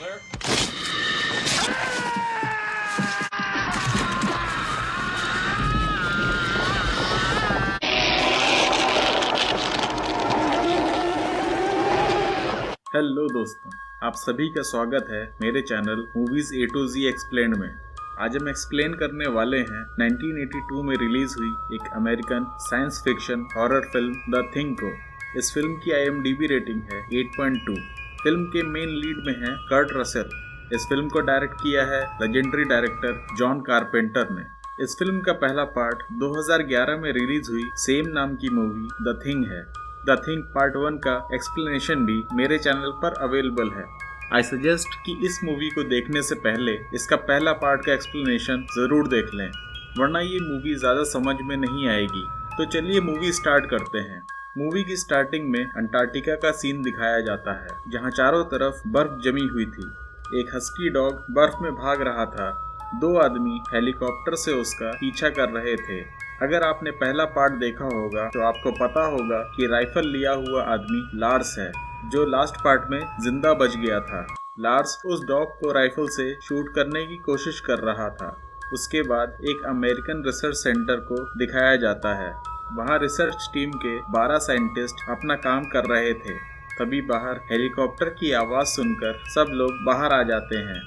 Clear? Hello दोस्तों, आप सभी का स्वागत है मेरे channel movies A to Z explained में। आज हम एक्सप्लेन करने वाले हैं 1982 में रिलीज हुई एक American science fiction horror film the thing को। इस फिल्म की IMDb रेटिंग है 8.2। फिल्म के मेन लीड में है कर्ट रसेल। इस फिल्म को डायरेक्ट किया है लेजेंडरी डायरेक्टर जॉन कारपेंटर ने। इस फिल्म का पहला पार्ट 2011 में रिलीज हुई सेम नाम की मूवी द थिंग है। द थिंग पार्ट 1 का एक्सप्लेनेशन भी मेरे चैनल पर अवेलेबल है। आई सजेस्ट कि इस मूवी को देखने से पहले इसका पहला पार्ट का एक्सप्लेनेशन जरूर देख लें, वरना ये मूवी ज़्यादा समझ में नहीं आएगी। तो चलिए मूवी स्टार्ट करते हैं। मूवी की स्टार्टिंग में अंटार्कटिका का सीन दिखाया जाता है, जहाँ चारों तरफ बर्फ जमी हुई थी। एक हस्की डॉग बर्फ में भाग रहा था। दो आदमी हेलीकॉप्टर से उसका पीछा कर रहे थे। अगर आपने पहला पार्ट देखा होगा तो आपको पता होगा कि राइफल लिया हुआ आदमी लार्स है, जो लास्ट पार्ट में जिंदा बच गया था। लार्स उस डॉग को राइफल से शूट करने की कोशिश कर रहा था। उसके बाद एक अमेरिकन रिसर्च सेंटर को दिखाया जाता है। वहाँ रिसर्च टीम के 12 साइंटिस्ट अपना काम कर रहे थे। तभी बाहर हेलीकॉप्टर की आवाज़ सुनकर सब लोग बाहर आ जाते हैं।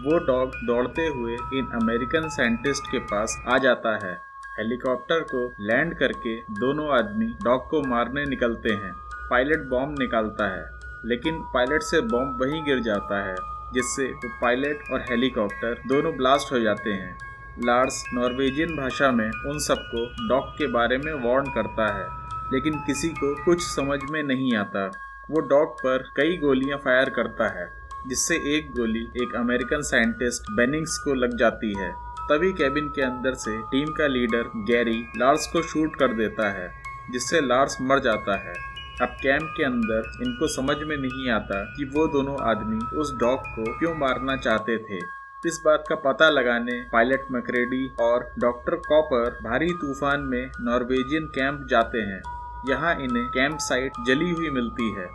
वो डॉग दौड़ते हुए इन अमेरिकन साइंटिस्ट के पास आ जाता है। हेलीकॉप्टर को लैंड करके दोनों आदमी डॉग को मारने निकलते हैं। पायलट बॉम्ब निकालता है, लेकिन पायलट से बॉम्ब वहीं गिर जाता है, जिससे वो पायलट और हेलीकॉप्टर दोनों ब्लास्ट हो जाते हैं। लार्स नॉर्वेजियन भाषा में उन सबको डॉग के बारे में वार्न करता है, लेकिन किसी को कुछ समझ में नहीं आता। वो डॉग पर कई गोलियां फायर करता है, जिससे एक गोली एक अमेरिकन साइंटिस्ट बेनिंग्स को लग जाती है। तभी कैबिन के अंदर से टीम का लीडर गैरी लार्स को शूट कर देता है, जिससे लार्स मर जाता है। अब कैंप के अंदर इनको समझ में नहीं आता कि वो दोनों आदमी उस डॉग को क्यों मारना चाहते थे। इस बात का पता लगाने पायलट मैक्रेडी और डॉक्टर कॉपर भारी तूफान में नॉर्वेजियन कैंप जाते हैं। यहाँ इन्हें कैंप साइट जली हुई मिलती है।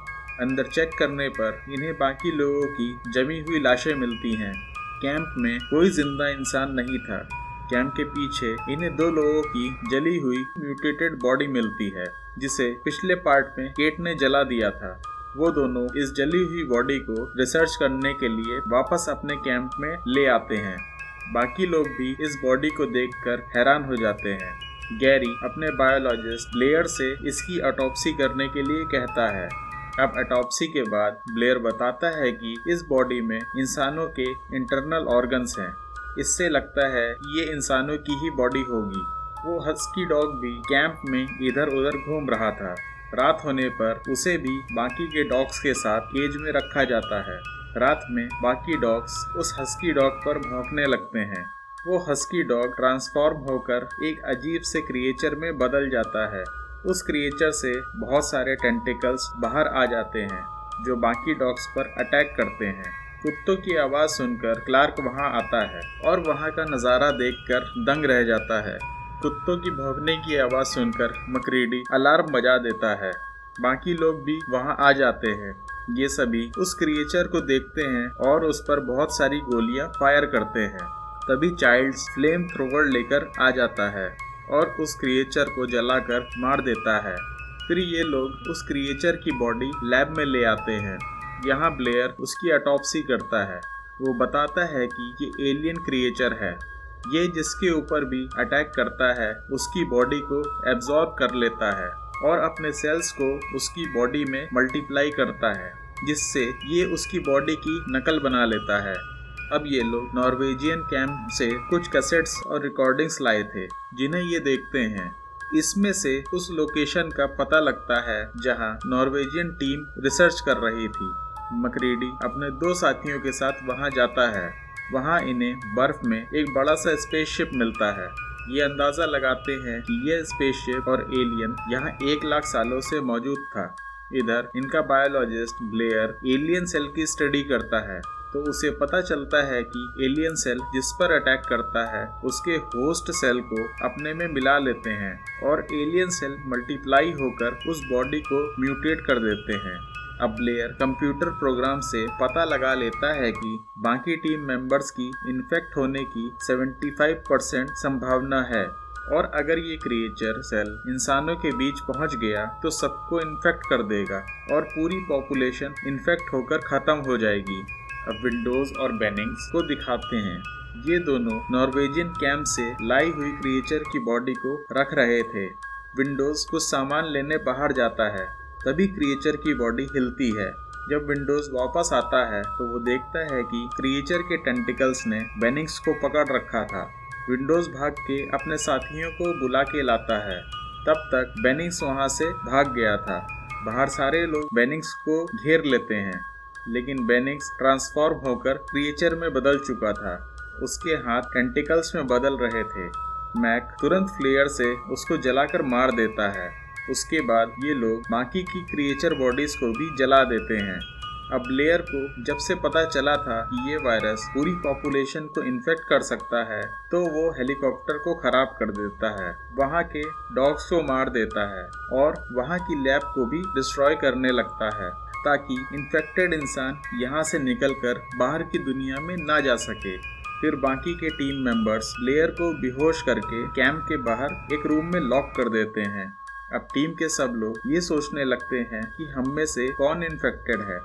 अंदर चेक करने पर इन्हें बाकी लोगों की जमी हुई लाशें मिलती हैं। कैंप में कोई जिंदा इंसान नहीं था। कैंप के पीछे इन्हें दो लोगों की जली हुई म्यूटेटेड बॉडी मिलती है, जिसे पिछले पार्ट में केट ने जला दिया था। वो दोनों इस जली हुई बॉडी को रिसर्च करने के लिए वापस अपने कैंप में ले आते हैं। बाकी लोग भी इस बॉडी को देखकर हैरान हो जाते हैं। गैरी अपने बायोलॉजिस्ट ब्लेयर से इसकी ऑटोप्सी करने के लिए कहता है। अब ऑटोप्सी के बाद ब्लेयर बताता है कि इस बॉडी में इंसानों के इंटरनल ऑर्गन्स हैं। इससे लगता है कि ये इंसानों की ही बॉडी होगी। वो हस्की डॉग भी कैंप में इधर उधर घूम रहा था। रात होने पर उसे भी बाकी के डॉग्स के साथ केज में रखा जाता है। रात में बाकी डॉग्स उस हस्की डॉग पर भौंकने लगते हैं। वो हस्की डॉग ट्रांसफॉर्म होकर एक अजीब से क्रिएचर में बदल जाता है। उस क्रिएचर से बहुत सारे टेंटिकल्स बाहर आ जाते हैं, जो बाकी डॉग्स पर अटैक करते हैं। कुत्तों की आवाज़ सुनकर क्लार्क वहां आता है और वहां का नज़ारा देखकर दंग रह जाता है। कुत्तों की भौंकने की आवाज़ सुनकर मकरीडी अलार्म बजा देता है। बाकी लोग भी वहां आ जाते हैं। ये सभी उस क्रिएचर को देखते हैं और उस पर बहुत सारी गोलियां फायर करते हैं। तभी चाइल्ड्स फ्लेम थ्रोवर लेकर आ जाता है और उस क्रिएचर को जलाकर मार देता है। फिर ये लोग उस क्रिएचर की बॉडी लैब में ले आते हैं। यहाँ ब्लेयर उसकी ऑटोप्सी करता है। वो बताता है कि ये एलियन क्रिएचर है। ये जिसके ऊपर भी अटैक करता है उसकी बॉडी को एब्जॉर्ब कर लेता है और अपने सेल्स को उसकी बॉडी में मल्टीप्लाई करता है, जिससे ये उसकी बॉडी की नकल बना लेता है। अब ये लोग नॉर्वेजियन कैंप से कुछ कैसेट्स और रिकॉर्डिंग्स लाए थे, जिन्हें ये देखते हैं। इसमें से उस लोकेशन का पता लगता है जहां नॉर्वेजियन टीम रिसर्च कर रही थी। मकरीडी अपने दो साथियों के साथ वहां जाता है। वहां इन्हें बर्फ में एक बड़ा सा स्पेसशिप मिलता है। ये अंदाजा लगाते हैं कि यह स्पेसशिप और एलियन यहाँ 1 लाख सालों से मौजूद था। इधर इनका बायोलॉजिस्ट ब्लेयर एलियन सेल की स्टडी करता है, तो उसे पता चलता है कि एलियन सेल जिस पर अटैक करता है उसके होस्ट सेल को अपने में मिला लेते हैं और एलियन सेल मल्टीप्लाई होकर उस बॉडी को म्यूटेट कर देते हैं। अब ब्लेयर कंप्यूटर प्रोग्राम से पता लगा लेता है कि बाकी टीम मेंबर्स की इन्फेक्ट होने की 75% संभावना है और अगर ये क्रिएचर सेल इंसानों के बीच पहुंच गया तो सबको इन्फेक्ट कर देगा और पूरी पॉपुलेशन इन्फेक्ट होकर खत्म हो जाएगी। अब विंडोज और बेनिंग्स को दिखाते हैं। ये दोनों नॉर्वेजियन कैंप से लाई हुई क्रिएचर की बॉडी को रख रहे थे। विंडोज कुछ सामान लेने बाहर जाता है, तभी क्रिएचर की बॉडी हिलती है। जब विंडोज वापस आता है तो वो देखता है कि क्रिएचर के टेंटिकल्स ने बेनिंग्स को पकड़ रखा था। विंडोज भाग के अपने साथियों को बुला के लाता है। तब तक बेनिंग्स वहां से भाग गया था। बाहर सारे लोग बेनिंग्स को घेर लेते हैं, लेकिन बेनिंग्स ट्रांसफॉर्म होकर क्रिएचर में बदल चुका था। उसके हाथ टेंटिकल्स में बदल रहे थे। मैक तुरंत फ्लेयर से उसको जलाकर मार देता है। उसके बाद ये लोग बाकी की क्रिएचर बॉडीज को भी जला देते हैं। अब ब्लेयर को जब से पता चला था कि ये वायरस पूरी पॉपुलेशन को इन्फेक्ट कर सकता है, तो वो हेलीकॉप्टर को खराब कर देता है, वहाँ के डॉग्स को मार देता है और वहाँ की लैब को भी डिस्ट्रॉय करने लगता है, ताकि इन्फेक्टेड इंसान यहाँ से निकलकर बाहर की दुनिया में ना जा सके। फिर बाकी के टीम मेंबर्स ब्लेयर को बेहोश करके कैंप के बाहर एक रूम में लॉक कर देते हैं। अब टीम के सब लोग ये सोचने लगते हैं कि हम में से कौन इन्फेक्टेड है।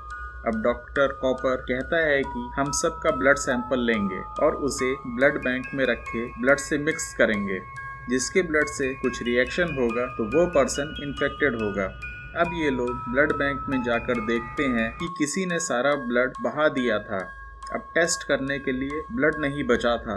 अब डॉक्टर कॉपर कहता है कि हम सब का ब्लड सैंपल लेंगे और उसे ब्लड बैंक में रखे ब्लड से मिक्स करेंगे। जिसके ब्लड से कुछ रिएक्शन होगा तो वो पर्सन इन्फेक्टेड होगा। अब ये लोग ब्लड बैंक में जाकर देखते हैं कि किसी ने सारा ब्लड बहा दिया था। अब टेस्ट करने के लिए ब्लड नहीं बचा था,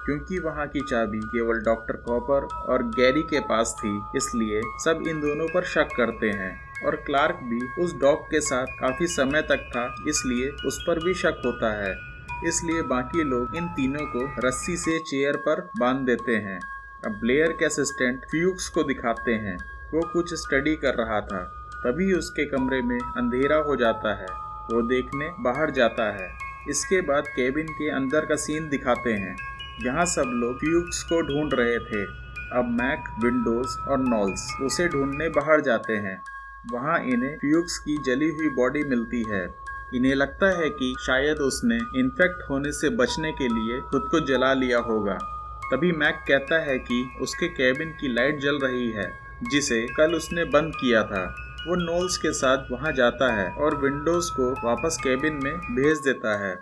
क्योंकि वहाँ की चाबी केवल डॉक्टर कॉपर और गैरी के पास थी। इसलिए सब इन दोनों पर शक करते हैं और क्लार्क भी उस डॉग के साथ काफी समय तक था, इसलिए उस पर भी शक होता है। इसलिए बाकी लोग इन तीनों को रस्सी से चेयर पर बांध देते हैं। अब ब्लेयर के असिस्टेंट फ्यूक्स को दिखाते हैं। वो कुछ स्टडी कर रहा था, तभी उसके कमरे में अंधेरा हो जाता है। वो देखने बाहर जाता है। इसके बाद केबिन के अंदर का सीन दिखाते हैं। यहाँ सब लोग फ्यूक्स को ढूंढ रहे थे। अब मैक, विंडोज और नॉल्स उसे ढूंढने बाहर जाते हैं। वहाँ इन्हें फ्यूक्स की जली हुई बॉडी मिलती है। इन्हें लगता है कि शायद उसने इन्फेक्ट होने से बचने के लिए खुद को जला लिया होगा। तभी मैक कहता है कि उसके केबिन की लाइट जल रही है, जिसे कल उसने बंद किया था। वो नॉल्स के साथ वहां जाता है और विंडोज को वापस केबिन में भेज देता है।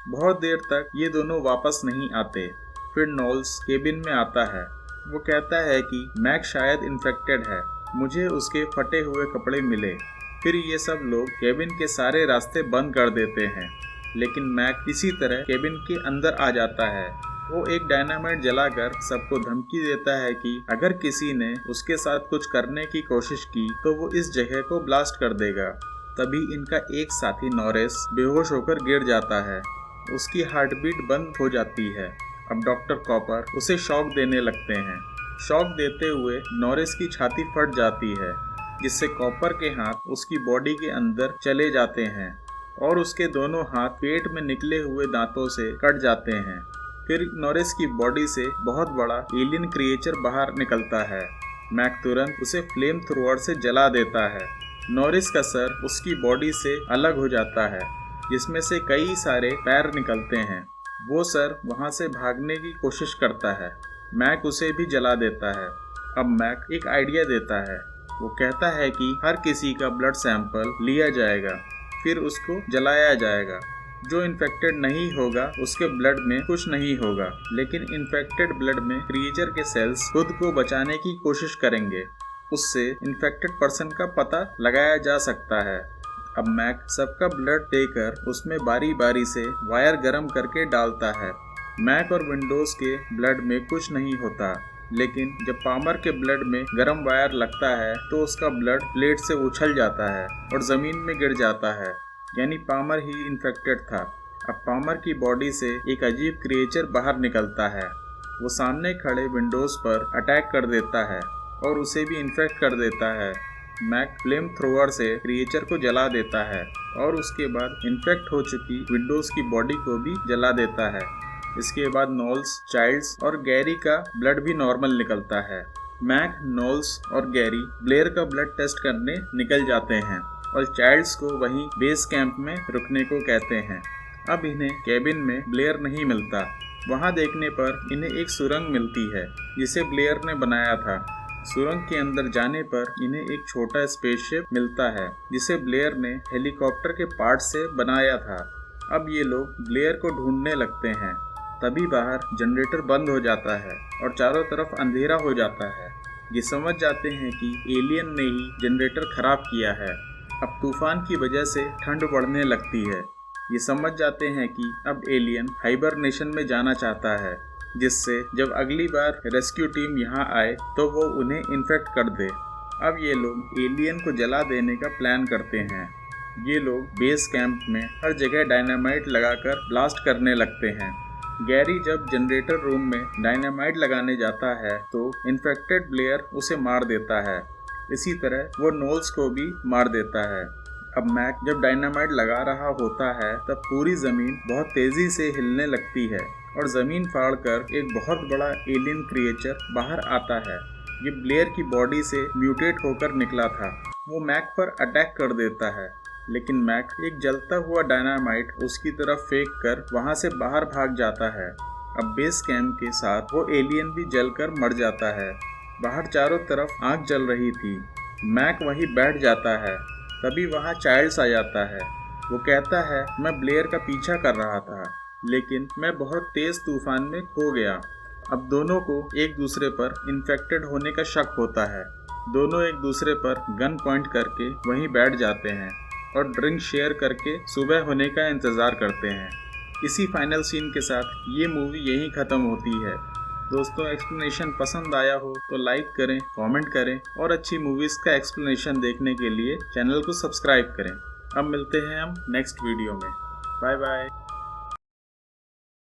बहुत देर तक ये दोनों वापस नहीं आते। फिर नॉल्स केबिन में आता है। वो कहता है कि मैक शायद इन्फेक्टेड है, मुझे उसके फटे हुए कपड़े मिले। फिर ये सब लोग केबिन के सारे रास्ते बंद कर देते हैं, लेकिन मैक इसी तरह केबिन के अंदर आ जाता है। वो एक डायनामाइट जलाकर सबको धमकी देता है कि अगर किसी ने उसके साथ कुछ करने की कोशिश की तो वो इस जगह को ब्लास्ट कर देगा। तभी इनका एक साथी नॉरिस बेहोश होकर गिर जाता है। उसकी हार्ट बीट बंद हो जाती है। अब डॉक्टर कॉपर उसे शॉक देने लगते हैं। शॉक देते हुए नॉरिस की छाती फट जाती है, जिससे कॉपर के हाथ उसकी बॉडी के अंदर चले जाते हैं और उसके दोनों हाथ पेट में निकले हुए दांतों से कट जाते हैं। फिर नॉरिस की बॉडी से बहुत बड़ा एलियन क्रिएचर बाहर निकलता है। मैक तुरंत उसे फ्लेम थ्रोअर से जला देता है। नॉरिस का सर उसकी बॉडी से अलग हो जाता है, जिसमें से कई सारे पैर निकलते हैं। वो सर वहां से भागने की कोशिश करता है। मैक उसे भी जला देता है। अब मैक एक आइडिया देता है। वो कहता है कि हर किसी का ब्लड सैंपल लिया जाएगा, फिर उसको जलाया जाएगा। जो इन्फेक्टेड नहीं होगा उसके ब्लड में कुछ नहीं होगा, लेकिन इन्फेक्टेड ब्लड में क्रिएचर के सेल्स खुद को बचाने की कोशिश करेंगे। उससे इन्फेक्टेड पर्सन का पता लगाया जा सकता है। अब मैक सबका ब्लड देकर उसमें बारी बारी से वायर गर्म करके डालता है। मैक और विंडोज के ब्लड में कुछ नहीं होता, लेकिन जब पामर के ब्लड में गर्म वायर लगता है तो उसका ब्लड प्लेट से उछल जाता है और जमीन में गिर जाता है, यानी पामर ही इन्फेक्टेड था। अब पामर की बॉडी से एक अजीब क्रिएचर बाहर निकलता है। वो सामने खड़े विंडोज पर अटैक कर देता है और उसे भी इन्फेक्ट कर देता है। मैक फ्लेम थ्रोअर से क्रिएचर को जला देता है और उसके बाद इन्फेक्ट हो चुकी विंडोज की बॉडी को भी जला देता है। इसके बाद नॉल्स, चाइल्ड्स और गैरी का ब्लड भी नॉर्मल निकलता है। मैक, नॉल्स और गैरी ब्लेयर का ब्लड टेस्ट करने निकल जाते हैं। और चाइल्ड्स को वहीं बेस कैंप में रुकने को कहते हैं। अब इन्हें केबिन में ब्लेयर नहीं मिलता। वहां देखने पर इन्हें एक सुरंग मिलती है जिसे ब्लेयर ने बनाया था। सुरंग के अंदर जाने पर इन्हें एक छोटा स्पेसशिप मिलता है जिसे ब्लेयर ने हेलीकॉप्टर के पार्ट से बनाया था। अब ये लोग ब्लेयर को ढूंढने लगते हैं। तभी बाहर जनरेटर बंद हो जाता है और चारों तरफ अंधेरा हो जाता है। ये समझ जाते हैं कि एलियन ने ही जनरेटर खराब किया है। अब तूफान की वजह से ठंड बढ़ने लगती है। ये समझ जाते हैं कि अब एलियन हाइबरनेशन में जाना चाहता है, जिससे जब अगली बार रेस्क्यू टीम यहाँ आए तो वो उन्हें इन्फेक्ट कर दे। अब ये लोग एलियन को जला देने का प्लान करते हैं। ये लोग बेस कैंप में हर जगह डायनामाइट लगाकर ब्लास्ट करने लगते हैं। गैरी जब जनरेटर रूम में डायनामाइट लगाने जाता है तो इन्फेक्टेड ब्लेयर उसे मार देता है। इसी तरह वो नोल्स को भी मार देता है। अब मैक जब डायनामाइट लगा रहा होता है तब पूरी जमीन बहुत तेजी से हिलने लगती है और जमीन फाड़कर एक बहुत बड़ा एलियन क्रिएचर बाहर आता है। ये ब्लेयर की बॉडी से म्यूटेट होकर निकला था। वो मैक पर अटैक कर देता है, लेकिन मैक एक जलता हुआ डायनामाइट उसकी तरफ फेंक कर वहां से बाहर भाग जाता है। अब बेस कैंप के साथ वो एलियन भी जलकर मर जाता है। बाहर चारों तरफ आग जल रही थी। मैक वहीं बैठ जाता है। तभी वहां चाइल्ड्स आ जाता है। वो कहता है, मैं ब्लेयर का पीछा कर रहा था, लेकिन मैं बहुत तेज तूफान में खो गया। अब दोनों को एक दूसरे पर इन्फेक्टेड होने का शक होता है। दोनों एक दूसरे पर गन पॉइंट करके वहीं बैठ जाते हैं और ड्रिंक शेयर करके सुबह होने का इंतज़ार करते हैं। इसी फाइनल सीन के साथ ये मूवी यहीं ख़त्म होती है। दोस्तों, एक्सप्लेनेशन पसंद आया हो तो लाइक करें, कमेंट करें और अच्छी मूवीज़ का एक्सप्लेनेशन देखने के लिए चैनल को सब्सक्राइब करें। अब मिलते हैं हम नेक्स्ट वीडियो में। Bye bye.